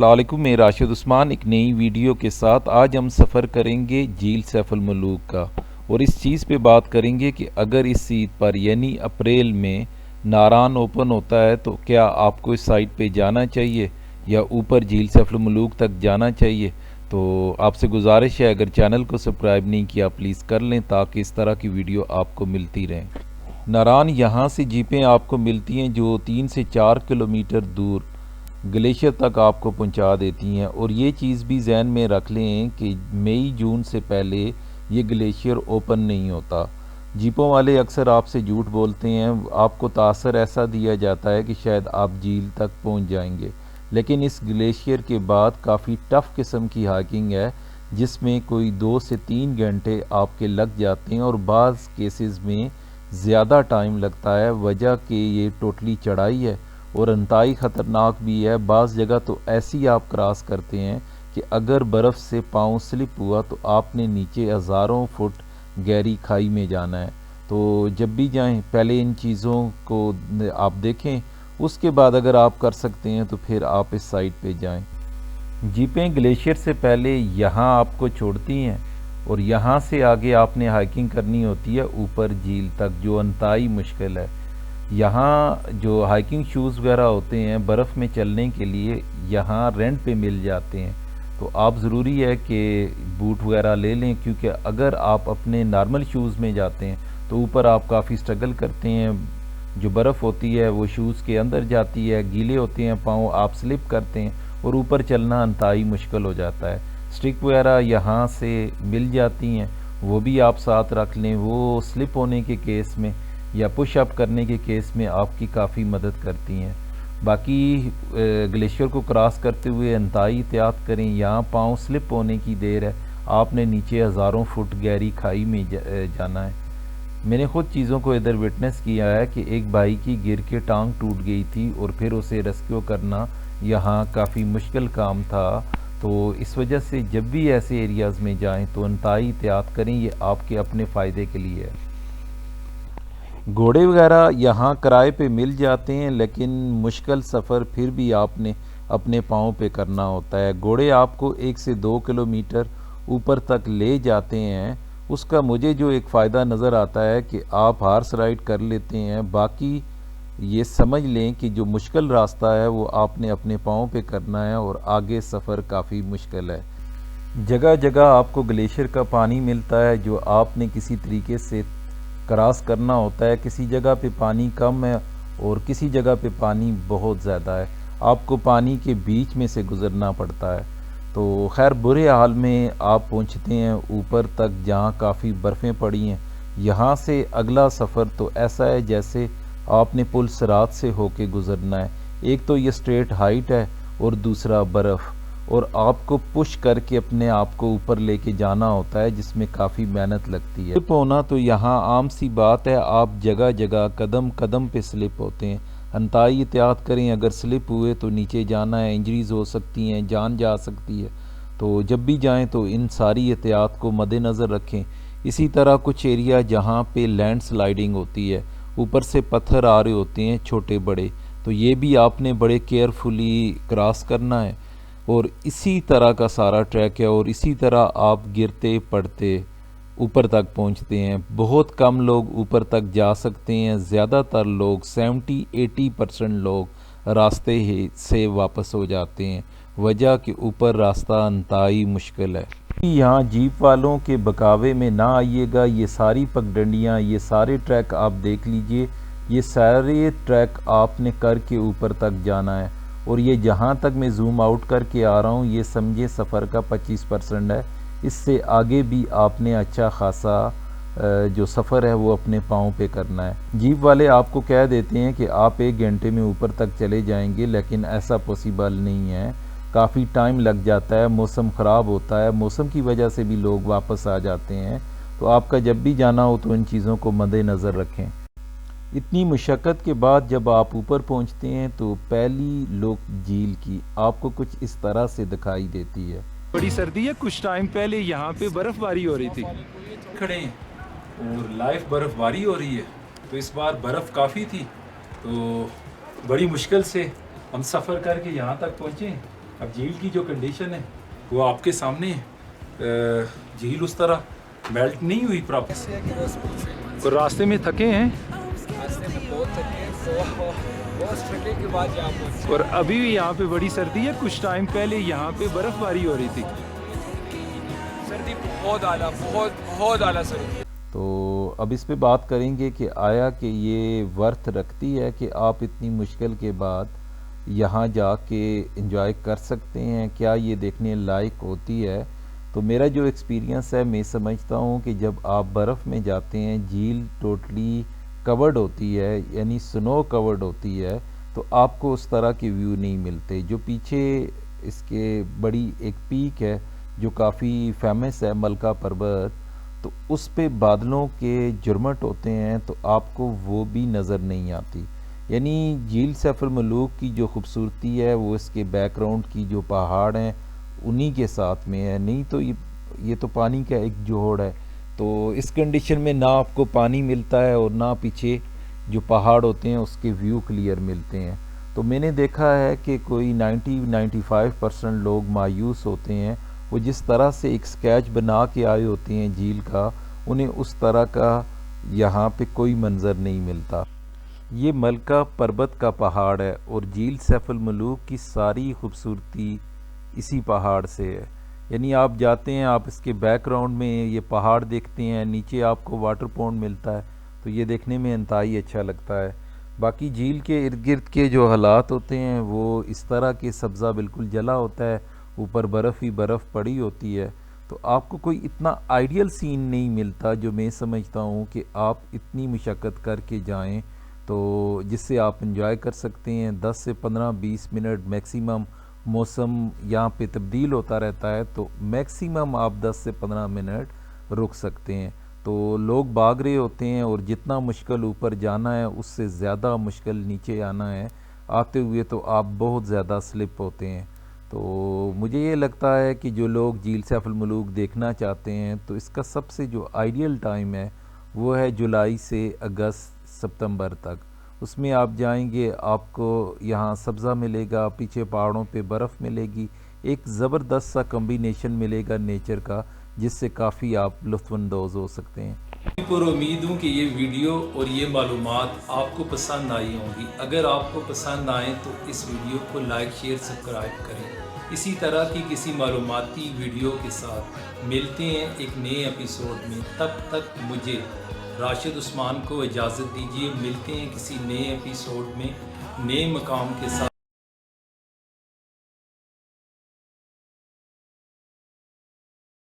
السلام علیکم، میں راشد عثمان ایک نئی ویڈیو کے ساتھ آج ہم سفر کریں گے جھیل سیف الملوک کا، اور اس چیز پہ بات کریں گے کہ اگر اس عید پر یعنی اپریل میں ناران اوپن ہوتا ہے تو کیا آپ کو اس سائٹ پہ جانا چاہیے یا اوپر جھیل سیف الملوک تک جانا چاہیے۔ تو آپ سے گزارش ہے اگر چینل کو سبسکرائب نہیں کیا پلیز کر لیں تاکہ اس طرح کی ویڈیو آپ کو ملتی رہیں۔ ناران یہاں سے جیپیں آپ کو ملتی ہیں جو 3 سے 4 کلومیٹر دور گلیشیئر تک آپ کو پہنچا دیتی ہیں، اور یہ چیز بھی ذہن میں رکھ لیں کہ مئی جون سے پہلے یہ گلیشیئر اوپن نہیں ہوتا۔ جیپوں والے اکثر آپ سے جھوٹ بولتے ہیں، آپ کو تاثر ایسا دیا جاتا ہے کہ شاید آپ جھیل تک پہنچ جائیں گے، لیکن اس گلیشیئر کے بعد کافی ٹف قسم کی ہائکنگ ہے جس میں کوئی 2 سے 3 گھنٹے آپ کے لگ جاتے ہیں، اور بعض کیسز میں زیادہ ٹائم لگتا ہے، وجہ کہ یہ ٹوٹلی چڑھائی ہے اور انتہائی خطرناک بھی ہے۔ بعض جگہ تو ایسی آپ کراس کرتے ہیں کہ اگر برف سے پاؤں سلپ ہوا تو آپ نے نیچے ہزاروں فٹ گہری کھائی میں جانا ہے۔ تو جب بھی جائیں پہلے ان چیزوں کو آپ دیکھیں، اس کے بعد اگر آپ کر سکتے ہیں تو پھر آپ اس سائٹ پہ جائیں۔ جیپیں گلیشیئر سے پہلے یہاں آپ کو چھوڑتی ہیں، اور یہاں سے آگے آپ نے ہائکنگ کرنی ہوتی ہے اوپر جھیل تک، جو انتہائی مشکل ہے۔ یہاں جو ہائکنگ شوز وغیرہ ہوتے ہیں برف میں چلنے کے لیے یہاں رینٹ پہ مل جاتے ہیں، تو آپ ضروری ہے کہ بوٹ وغیرہ لے لیں، کیونکہ اگر آپ اپنے نارمل شوز میں جاتے ہیں تو اوپر آپ کافی سٹرگل کرتے ہیں، جو برف ہوتی ہے وہ شوز کے اندر جاتی ہے، گیلے ہوتے ہیں پاؤں، آپ سلپ کرتے ہیں اور اوپر چلنا انتہائی مشکل ہو جاتا ہے۔ سٹرک وغیرہ یہاں سے مل جاتی ہیں، وہ بھی آپ ساتھ رکھ لیں، وہ سلپ ہونے کے کیس میں یا پش اپ کرنے کے کیس میں آپ کی کافی مدد کرتی ہیں۔ باقی گلیشیئر کو کراس کرتے ہوئے انتہائی احتیاط کریں، یہاں پاؤں سلپ ہونے کی دیر ہے، آپ نے نیچے ہزاروں فٹ گہری کھائی میں جانا ہے۔ میں نے خود چیزوں کو ادھر وٹنس کیا ہے کہ ایک بھائی کی گر کے ٹانگ ٹوٹ گئی تھی اور پھر اسے ریسکیو کرنا یہاں کافی مشکل کام تھا، تو اس وجہ سے جب بھی ایسے ایریاز میں جائیں تو انتہائی احتیاط کریں، یہ آپ کے اپنے فائدے کے لیے ہے۔ گھوڑے وغیرہ یہاں کرائے پہ مل جاتے ہیں، لیکن مشکل سفر پھر بھی آپ نے اپنے پاؤں پہ کرنا ہوتا ہے۔ گھوڑے آپ کو 1 سے 2 کلومیٹر اوپر تک لے جاتے ہیں۔ اس کا مجھے جو ایک فائدہ نظر آتا ہے کہ آپ ہارس رائڈ کر لیتے ہیں، باقی یہ سمجھ لیں کہ جو مشکل راستہ ہے وہ آپ نے اپنے پاؤں پہ کرنا ہے، اور آگے سفر کافی مشکل ہے۔ جگہ جگہ آپ کو گلیشیئر کا پانی ملتا ہے جو آپ نے کسی طریقے سے کراس کرنا ہوتا ہے، کسی جگہ پہ پانی کم ہے اور کسی جگہ پہ پانی بہت زیادہ ہے، آپ کو پانی کے بیچ میں سے گزرنا پڑتا ہے۔ تو خیر برے حال میں آپ پہنچتے ہیں اوپر تک جہاں کافی برفیں پڑی ہیں۔ یہاں سے اگلا سفر تو ایسا ہے جیسے آپ نے پل صراط سے ہو کے گزرنا ہے، ایک تو یہ سٹریٹ ہائٹ ہے اور دوسرا برف، اور آپ کو پش کر کے اپنے آپ کو اوپر لے کے جانا ہوتا ہے جس میں کافی محنت لگتی ہے۔ سلپ ہونا تو یہاں عام سی بات ہے، آپ جگہ جگہ قدم قدم پہ سلپ ہوتے ہیں، انتہائی احتیاط کریں، اگر سلپ ہوئے تو نیچے جانا ہے، انجریز ہو سکتی ہیں، جان جا سکتی ہے، تو جب بھی جائیں تو ان ساری احتیاط کو مد نظر رکھیں۔ اسی طرح کچھ ایریا جہاں پہ لینڈ سلائیڈنگ ہوتی ہے، اوپر سے پتھر آ رہے ہوتے ہیں چھوٹے بڑے، تو یہ بھی آپ نے بڑے کیئرفلی کراس کرنا ہے، اور اسی طرح کا سارا ٹریک ہے، اور اسی طرح آپ گرتے پڑتے اوپر تک پہنچتے ہیں۔ بہت کم لوگ اوپر تک جا سکتے ہیں، زیادہ تر لوگ 70-80% لوگ راستے سے واپس ہو جاتے ہیں، وجہ کہ اوپر راستہ انتہائی مشکل ہے۔ یہاں جیپ والوں کے بکاوے میں نہ آئیے گا، یہ ساری پگڈنڈیاں، یہ سارے ٹریک آپ دیکھ لیجئے، یہ سارے ٹریک آپ نے کر کے اوپر تک جانا ہے، اور یہ جہاں تک میں زوم آؤٹ کر کے آ رہا ہوں یہ سمجھے سفر کا 25% ہے، اس سے آگے بھی آپ نے اچھا خاصا جو سفر ہے وہ اپنے پاؤں پہ کرنا ہے۔ جیپ والے آپ کو کہہ دیتے ہیں کہ آپ 1 گھنٹے میں اوپر تک چلے جائیں گے، لیکن ایسا پاسیبل نہیں ہے، کافی ٹائم لگ جاتا ہے، موسم خراب ہوتا ہے، موسم کی وجہ سے بھی لوگ واپس آ جاتے ہیں، تو آپ کا جب بھی جانا ہو تو ان چیزوں کو مد نظر رکھیں۔ اتنی مشقت کے بعد جب آپ اوپر پہنچتے ہیں تو پہلی لوک جھیل کی آپ کو کچھ اس طرح سے دکھائی دیتی ہے۔ بڑی سردی ہے، کچھ ٹائم پہلے یہاں پہ برف باری ہو رہی تھی، کھڑے ہیں اور لائف برف باری ہو رہی ہے، تو اس بار برف کافی تھی، تو بڑی مشکل سے ہم سفر کر کے یہاں تک پہنچے، اب جھیل کی جو کنڈیشن ہے وہ آپ کے سامنے ہے. جھیل اس طرح میلٹ نہیں ہوئی پراپر. اور راستے میں تھکے ہیں راستے میں بہت تھکے ہیں، بہت تھکے کے بعد یہاں پہنچے. اور ابھی بھی یہاں پہ بڑی سردی ہے. کچھ ٹائم پہلے یہاں پہ برف باری ہو رہی تھی. سردی بہت اعلیٰ، بہت اعلیٰ سردی. تو اب اس پہ بات کریں گے کہ آیا کہ یہ ورتھ رکھتی ہے کہ آپ اتنی مشکل کے بعد یہاں جا کے انجوائے کر سکتے ہیں، کیا یہ دیکھنے لائق ہوتی ہے. تو میرا جو ایکسپیرینس ہے، میں سمجھتا ہوں کہ جب آپ برف میں جاتے ہیں، جھیل ٹوٹلی کورڈ ہوتی ہے، یعنی سنو کورڈ ہوتی ہے، تو آپ کو اس طرح کے ویو نہیں ملتے. جو پیچھے اس کے بڑی ایک پیک ہے جو کافی فیمس ہے، ملکہ پربت، تو اس پہ بادلوں کے جرمٹ ہوتے ہیں تو آپ کو وہ بھی نظر نہیں آتی. یعنی جھیل سیف الملوک کی جو خوبصورتی ہے وہ اس کے بیک گراؤنڈ کی جو پہاڑ ہیں انہی کے ساتھ میں ہے، نہیں تو یہ تو پانی کا ایک جوہڑ ہے. تو اس کنڈیشن میں نہ آپ کو پانی ملتا ہے اور نہ پیچھے جو پہاڑ ہوتے ہیں اس کے ویو کلیئر ملتے ہیں. تو میں نے دیکھا ہے کہ کوئی 90-95% لوگ مایوس ہوتے ہیں. وہ جس طرح سے ایک سکیچ بنا کے آئے ہوتے ہیں جھیل کا، انہیں اس طرح کا یہاں پہ کوئی منظر نہیں ملتا. یہ ملکہ پربت کا پہاڑ ہے اور جھیل سیف الملوک کی ساری خوبصورتی اسی پہاڑ سے ہے. یعنی آپ جاتے ہیں، آپ اس کے بیک گراؤنڈ میں یہ پہاڑ دیکھتے ہیں، نیچے آپ کو واٹر پونڈ ملتا ہے، تو یہ دیکھنے میں انتہائی اچھا لگتا ہے. باقی جھیل کے ارد گرد کے جو حالات ہوتے ہیں وہ اس طرح کے سبزہ بالکل جلا ہوتا ہے، اوپر برف ہی برف پڑی ہوتی ہے. تو آپ کو کوئی اتنا آئیڈیل سین نہیں ملتا جو میں سمجھتا ہوں کہ آپ اتنی مشقت کر کے جائیں تو جس سے آپ انجوائے کر سکتے ہیں. 10 سے 15-20 منٹ میکسیمم. موسم یہاں پہ تبدیل ہوتا رہتا ہے تو میکسیمم آپ 10 سے 15 منٹ رک سکتے ہیں. تو لوگ بھاگ رہے ہوتے ہیں اور جتنا مشکل اوپر جانا ہے اس سے زیادہ مشکل نیچے آنا ہے. آتے ہوئے تو آپ بہت زیادہ سلپ ہوتے ہیں. تو مجھے یہ لگتا ہے کہ جو لوگ جھیل سیف الملوک دیکھنا چاہتے ہیں تو اس کا سب سے جو آئیڈیل ٹائم ہے وہ ہے جولائی سے اگست ستمبر تک. اس میں آپ جائیں گے، آپ کو یہاں سبزہ ملے گا، پیچھے پہاڑوں پہ برف ملے گی، ایک زبردست سا کمبینیشن ملے گا نیچر کا جس سے کافی آپ لطف اندوز ہو سکتے ہیں. پر امید ہوں کہ یہ ویڈیو اور یہ معلومات آپ کو پسند آئی ہوں گی. اگر آپ کو پسند آئیں تو اس ویڈیو کو لائک شیئر سبسکرائب کریں. اسی طرح کی کسی معلوماتی ویڈیو کے ساتھ ملتے ہیں ایک نئے ایپیسوڈ میں. تب تک مجھے راشد عثمان کو اجازت دیجیے. ملتے ہیں کسی نئے ایپیسوڈ میں نئے مقام کے ساتھ.